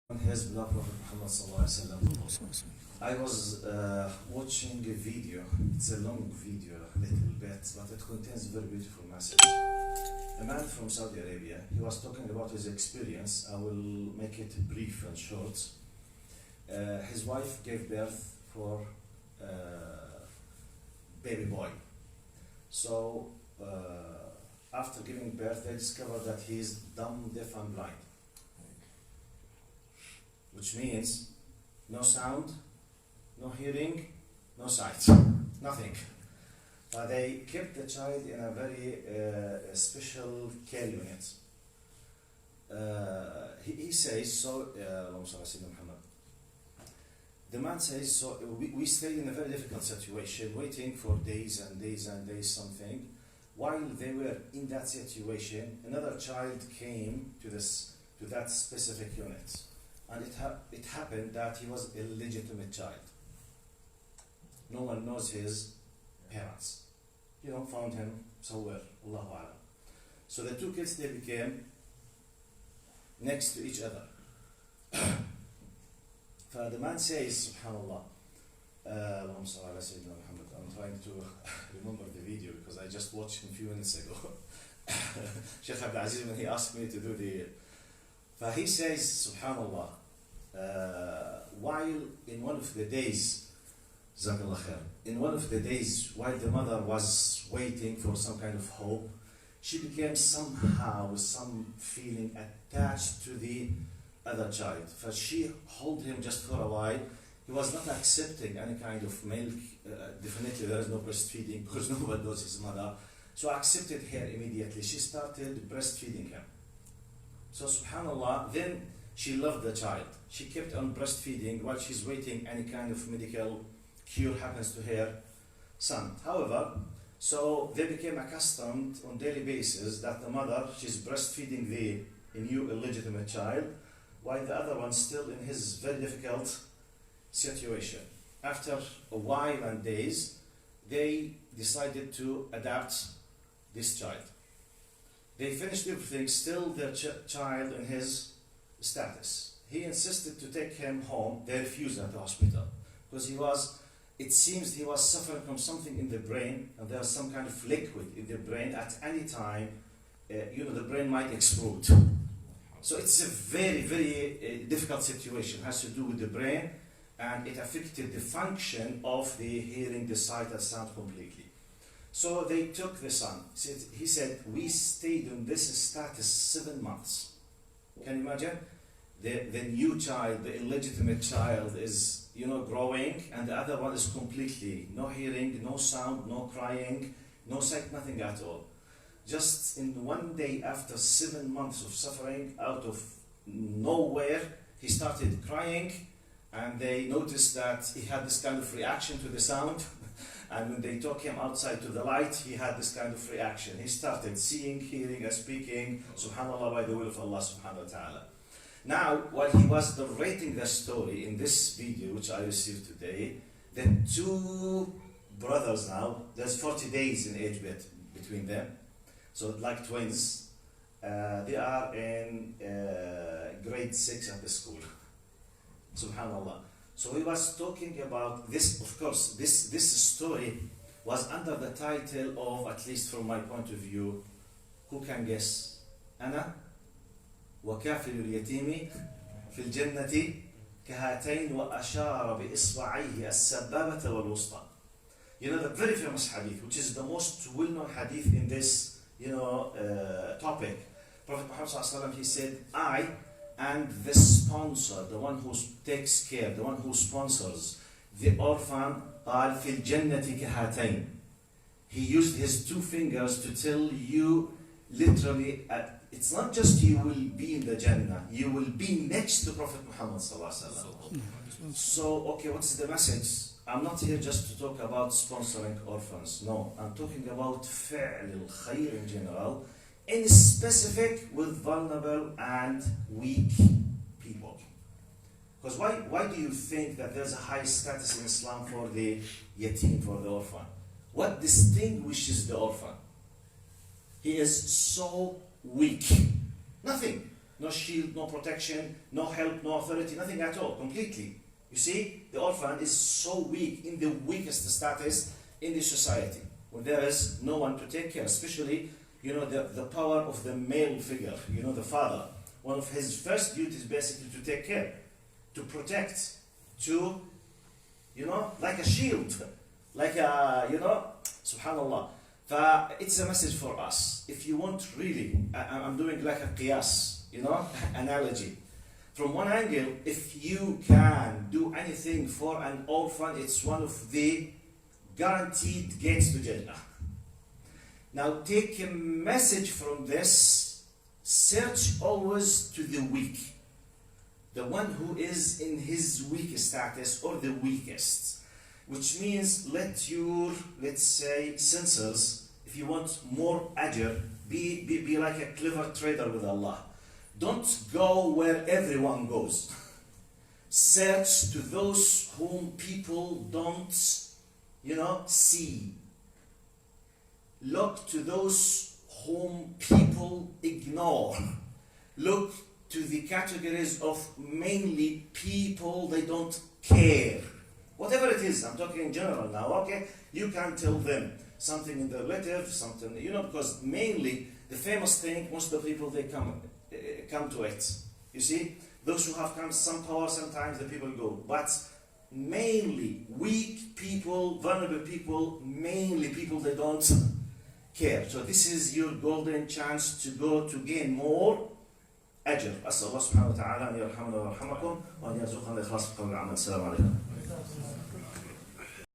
His beloved Prophet Muhammad sallallahu alaihi wasallam. I was watching a video. It's a long video, a little bit, but it contains a very beautiful message. A man from Saudi Arabia, he was talking about his experience. I will make it brief and short. His wife gave birth for baby boy. So after giving birth, they discovered that he is dumb, deaf, and blind. Which means no sound, no hearing, no sight, nothing. But they kept the child in a very special care unit. He says, so, the man says, so we stayed in a very difficult situation, waiting for days and days and days something. While they were in that situation, another child came to that specific unit. And it happened that he was a illegitimate child. No one knows his parents. Found him somewhere, Allahu A'lam. So the two kids, they became next to each other. The man says, subhanallah, I'm trying to remember the video because I just watched him a few minutes ago. Sheikh Abdul Aziz, when he asked me to do he says, subhanallah, while in one of the days, while the mother was waiting for some kind of hope, she became somehow with some feeling attached to the other child. She held him just for a while. He was not accepting any kind of milk. Definitely there is no breastfeeding because nobody knows his mother. So I accepted her immediately. She started breastfeeding him. So subhanallah, then she loved the child. She kept on breastfeeding while she's waiting any kind of medical cure happens to her son. However, so they became accustomed on daily basis that the mother, she's breastfeeding the new illegitimate child, while the other one still in his very difficult situation. After a while and days, they decided to adopt this child. They finished everything, still their child in his status. He insisted to take him home. They refused at the hospital because it seems he was suffering from something in the brain, and there was some kind of liquid in the brain. At any time, the brain might explode. So it's a very, very difficult situation. It has to do with the brain, and it affected the function of the hearing, the sight, and sound completely. So they took the son. He said, we stayed in this status 7 months. Can you imagine? The new child, the illegitimate child is, growing, and the other one is completely no hearing, no sound, no crying, no sight, nothing at all. Just in one day after 7 months of suffering, out of nowhere, he started crying, and they noticed that he had this kind of reaction to the sound. And when they took him outside to the light, he had this kind of reaction. He started seeing, hearing, and speaking, subhanAllah, by the will of Allah subhanahu wa ta'ala. Now, while he was narrating the story in this video, which I received today, the two brothers now, there's 40 days in age between them. So like twins, they are in grade 6 at the school. Subhanallah. So he was talking about this, of course, this story was under the title of, at least from my point of view, who can guess? أنا وكافل اليتيم في الجنة كهاتين وأشار بإصبعيه السبابة والوسطى. The very famous hadith, which is the most well-known hadith in this, topic. Prophet Muhammad, he said, I and the sponsor, the one who takes care, the one who sponsors the orphan, قال في الجنة كهاتين. He used his 2 fingers to tell you literally, it's not just you will be in the Jannah, you will be next to Prophet Muhammad sallallahu alaihi wasallam. So, okay, what's the message? I'm not here just to talk about sponsoring orphans. No, I'm talking about فعل الخير in general, in specific with vulnerable and weak people. Because why do you think that there's a high status in Islam for the yatim, for the orphan? What distinguishes the orphan? He is so weak. Nothing. no shield, no protection, no help, no authority, nothing at all, completely. You see, the orphan is so weak, in the weakest status in the society, when there is no one to take care, especially, you know, the power of the male figure, you know, the father. One of his first duties basically to take care, to protect, to, you know, like a shield, like a, you know, subhanallah. It's a message for us. If you want really, I'm doing like a qiyas, you know, analogy. From one angle, if you can do anything for an orphan, it's one of the guaranteed gates to Jannah. Now take a message from this, search always to the weak, the one who is in his weakest status or the weakest. Which means let your, let's say, sensors, if you want more ajr, be like a clever trader with Allah. Don't go where everyone goes. Search to those whom people don't, you know, see. Look to those whom people ignore. Look to the categories of mainly people they don't care. Whatever it is, I'm talking in general now, okay? You can tell them something in their relative, something, you know, because mainly the famous thing, most of the people, they come to it. You see, those who have come some power, sometimes the people go. But mainly weak people, vulnerable people, mainly people they don't care. So this is your golden chance to go to gain more أجر. أسأل الله سبحانه وتعالى أن يرحمنا ويرحمكم وأن يرزقنا الإخلاص في القول والعمل. السلام عليكم.